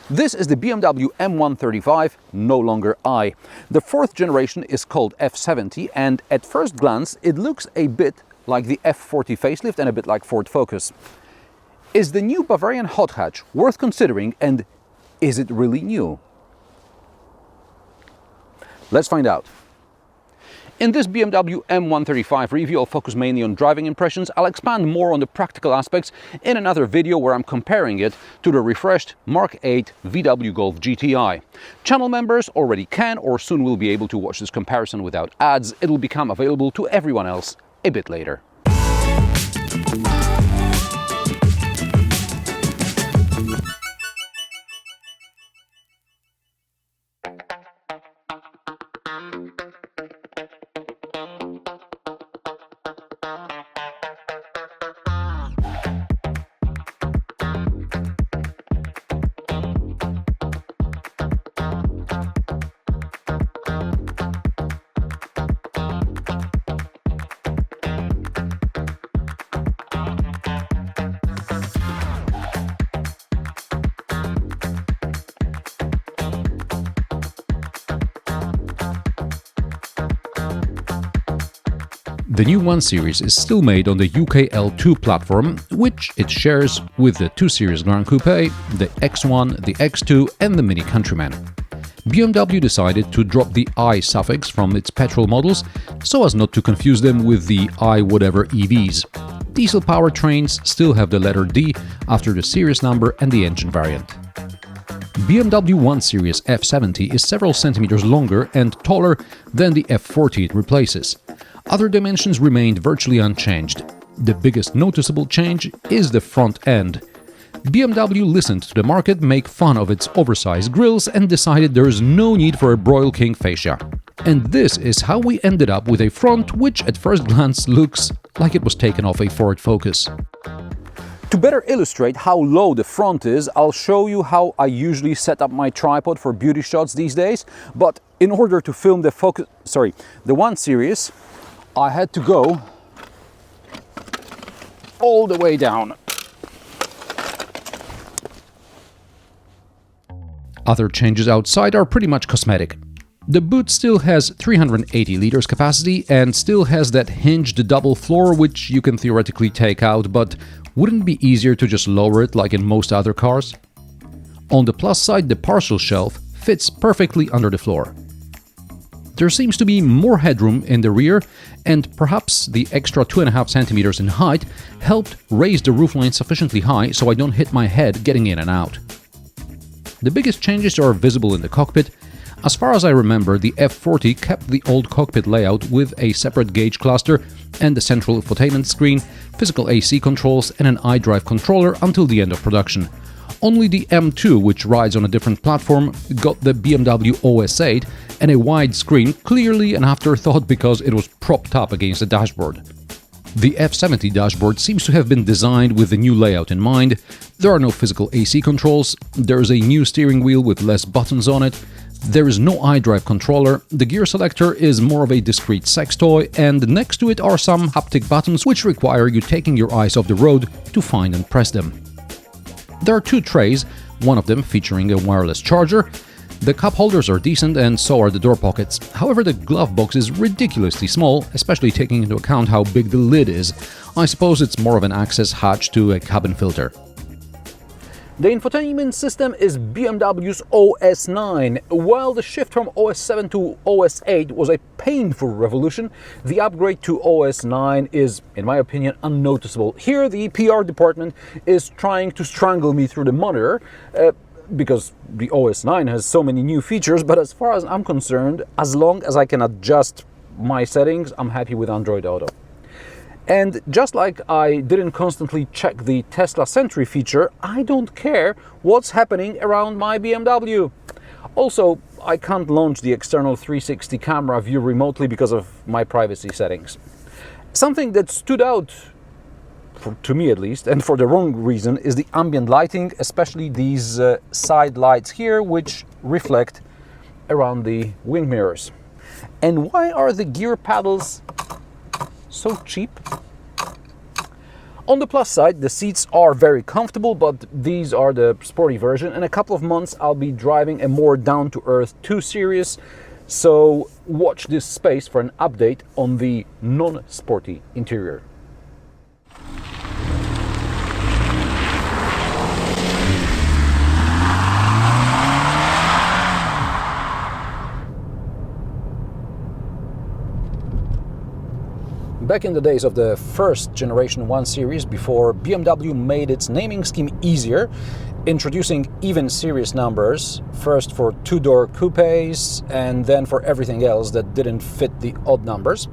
This is the BMW M135, no longer I. The fourth generation is called F70, and at first glance it looks a bit like the F40 facelift and a bit like Ford Focus. Is the new Bavarian hot hatch worth considering, and is it really new? Let's find out. In this BMW M135 review, I'll focus mainly on driving impressions. I'll expand more on the practical aspects in another video where I'm comparing it to the refreshed Mark 8 VW Golf GTI. Channel members already can or soon will be able to watch this comparison without ads. It'll become available to everyone else a bit later. The new 1 Series is still made on the UK L2 platform, which it shares with the 2 Series Gran Coupe, the X1, the X2 and the MINI Countryman. BMW decided to drop the I suffix from its petrol models so as not to confuse them with the I whatever EVs. Diesel powertrains still have the letter D after the series number and the engine variant. BMW 1 Series F70 is several centimeters longer and taller than the F40 it replaces. Other dimensions remained virtually unchanged. The biggest noticeable change is the front end. BMW listened to the market make fun of its oversized grills and decided there is no need for a Broil King fascia. And this is how we ended up with a front which at first glance looks like it was taken off a Ford Focus. To better illustrate how low the front is, I'll show you how I usually set up my tripod for beauty shots these days. But in order to film the 1 Series, I had to go all the way down. Other changes outside are pretty much cosmetic. The boot still has 380 liters capacity and still has that hinged double floor which you can theoretically take out, but wouldn't it be easier to just lower it like in most other cars? On the plus side, the partial shelf fits perfectly under the floor. There seems to be more headroom in the rear, and perhaps the extra 2.5 centimeters in height helped raise the roofline sufficiently high so I don't hit my head getting in and out. The biggest changes are visible in the cockpit. As far as I remember, the F40 kept the old cockpit layout with a separate gauge cluster and the central infotainment screen, physical AC controls and an iDrive controller until the end of production. Only the M2, which rides on a different platform, got the BMW OS 8 and a wide screen, clearly an afterthought because it was propped up against the dashboard. The F70 dashboard seems to have been designed with the new layout in mind. There are no physical AC controls, there is a new steering wheel with less buttons on it, there is no iDrive controller, the gear selector is more of a discreet sex toy, and next to it are some haptic buttons which require you taking your eyes off the road to find and press them. There are 2 trays, one of them featuring a wireless charger. The cup holders are decent and so are the door pockets. However, the glove box is ridiculously small, especially taking into account how big the lid is. I suppose it's more of an access hatch to a cabin filter. The infotainment system is BMW's OS 9. While the shift from OS 7 to OS 8 was a painful revolution, the upgrade to OS 9 is, in my opinion, unnoticeable. Here, the PR department is trying to strangle me through the monitor because the OS 9 has so many new features, but as far as I'm concerned, as long as I can adjust my settings, I'm happy with Android Auto. And just like I didn't constantly check the Tesla Sentry feature, I don't care what's happening around my BMW. Also, I can't launch the external 360 camera view remotely because of my privacy settings. Something that stood out, to me at least, and for the wrong reason, is the ambient lighting, especially these side lights here, which reflect around the wing mirrors. And why are the gear paddles so cheap? On the plus side, the seats are very comfortable, but these are the sporty version. In a couple of months, I'll be driving a more down-to-earth 2 Series, so watch this space for an update on the non-sporty interior. Back in the days of the first generation 1 Series, before BMW made its naming scheme easier, introducing even series numbers, first for 2-door coupes and then for everything else that didn't fit the odd numbers,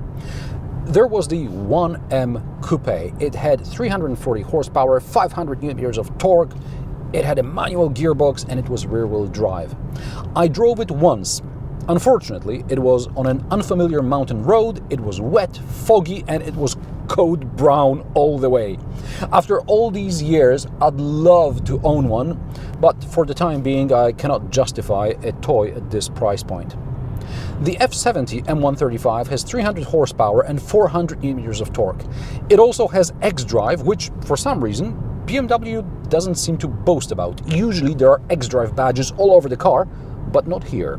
there was the 1M Coupe. It had 340 horsepower, 500 Nm of torque, it had a manual gearbox and it was rear-wheel drive. I drove it once. Unfortunately, it was on an unfamiliar mountain road, it was wet, foggy, and it was code brown all the way. After all these years, I'd love to own one, but for the time being, I cannot justify a toy at this price point. The F70 M135 has 300 horsepower and 400 Nm of torque. It also has xDrive, which, for some reason, BMW doesn't seem to boast about. Usually there are xDrive badges all over the car, but not here.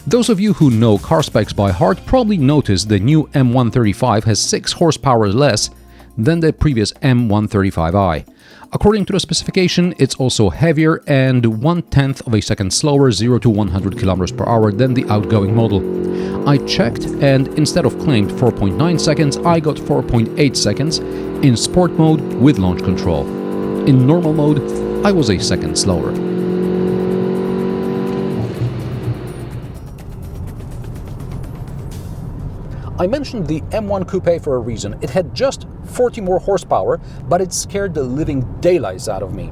Those of you who know car specs by heart probably noticed the new M135 has 6 horsepower less than the previous M135i. According to the specification, it's also heavier and 1/10 of a second slower 0 to 100 km/h than the outgoing model. I checked, and instead of claimed 4.9 seconds, I got 4.8 seconds in sport mode with launch control. In normal mode, I was a second slower. I mentioned the M1 Coupe for a reason. It had just 40 more horsepower, but it scared the living daylights out of me.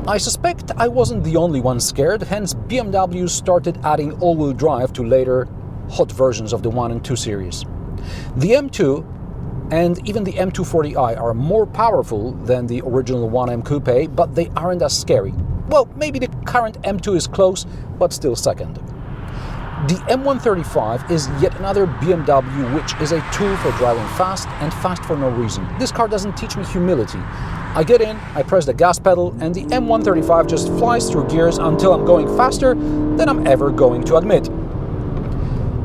I suspect I wasn't the only one scared, hence BMW started adding all-wheel drive to later hot versions of the 1 and 2 Series. The M2 and even the M240i are more powerful than the original 1M Coupe, but they aren't as scary. Well, maybe the current M2 is close, but still second. The M135 is yet another BMW which is a tool for driving fast, and fast for no reason. This car doesn't teach me humility. I get in, I press the gas pedal, and the M135 just flies through gears until I'm going faster than I'm ever going to admit.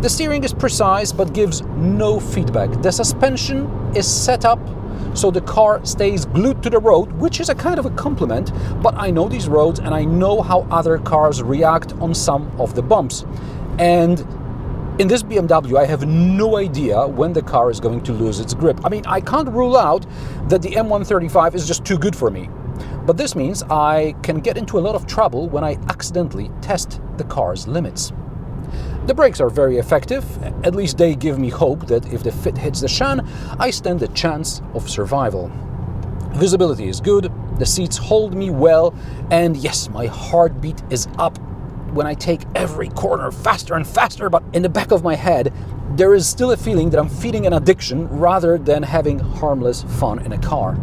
The steering is precise but gives no feedback. The suspension is set up so the car stays glued to the road, which is a kind of a compliment, but I know these roads and I know how other cars react on some of the bumps. And in this BMW, I have no idea when the car is going to lose its grip. I mean, I can't rule out that the M135 is just too good for me. But this means I can get into a lot of trouble when I accidentally test the car's limits. The brakes are very effective, at least they give me hope that if the fit hits the shan, I stand a chance of survival. Visibility is good, the seats hold me well, and yes, my heartbeat is up when I take every corner faster and faster, but in the back of my head, there is still a feeling that I'm feeding an addiction rather than having harmless fun in a car.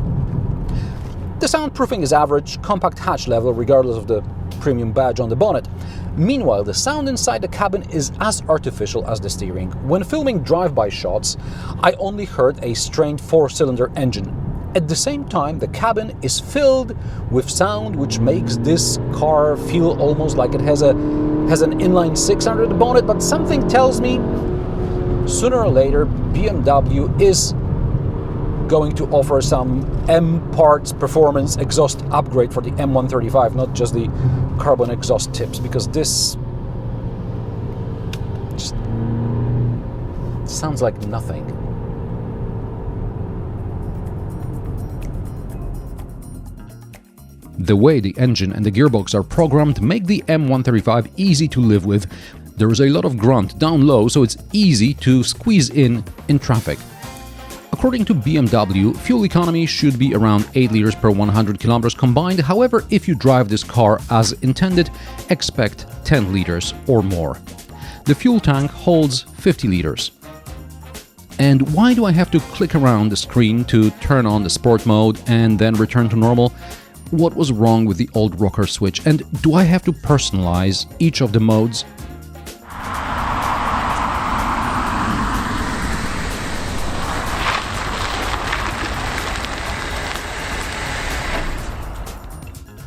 The soundproofing is average, compact hatch level regardless of the premium badge on the bonnet. Meanwhile, the sound inside the cabin is as artificial as the steering. When filming drive-by shots, I only heard a strained 4-cylinder engine. At the same time, the cabin is filled with sound which makes this car feel almost like it has an inline 6 under the bonnet, but something tells me sooner or later BMW is going to offer some M-Parts performance exhaust upgrade for the M135, not just the carbon exhaust tips, because this just sounds like nothing. The way the engine and the gearbox are programmed make the M135 easy to live with. There is a lot of grunt down low, so it's easy to squeeze in traffic. According to BMW, fuel economy should be around 8 liters per 100 kilometers combined. However, if you drive this car as intended, expect 10 liters or more. The fuel tank holds 50 liters. And why do I have to click around the screen to turn on the sport mode and then return to normal? What was wrong with the old rocker switch, and do I have to personalize each of the modes?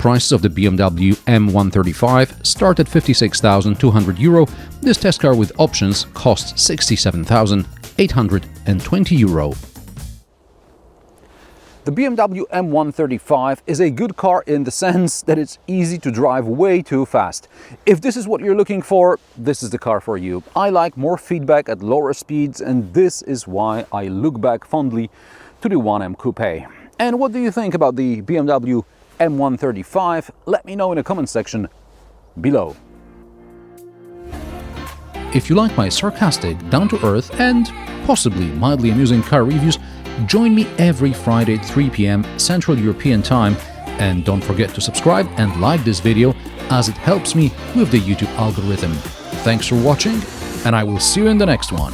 prices of the BMW M135 start at €56,200. This test car with options costs €67,820. The BMW M135 is a good car in the sense that it's easy to drive way too fast. If this is what you're looking for, this is the car for you. I like more feedback at lower speeds, and this is why I look back fondly to the 1M Coupe. And what do you think about the BMW M135? Let me know in the comment section below. If you like my sarcastic, down-to-earth and possibly mildly amusing car reviews, join me every Friday at 3 p.m. Central European Time, and don't forget to subscribe and like this video as it helps me with the YouTube algorithm. Thanks for watching, and I will see you in the next one.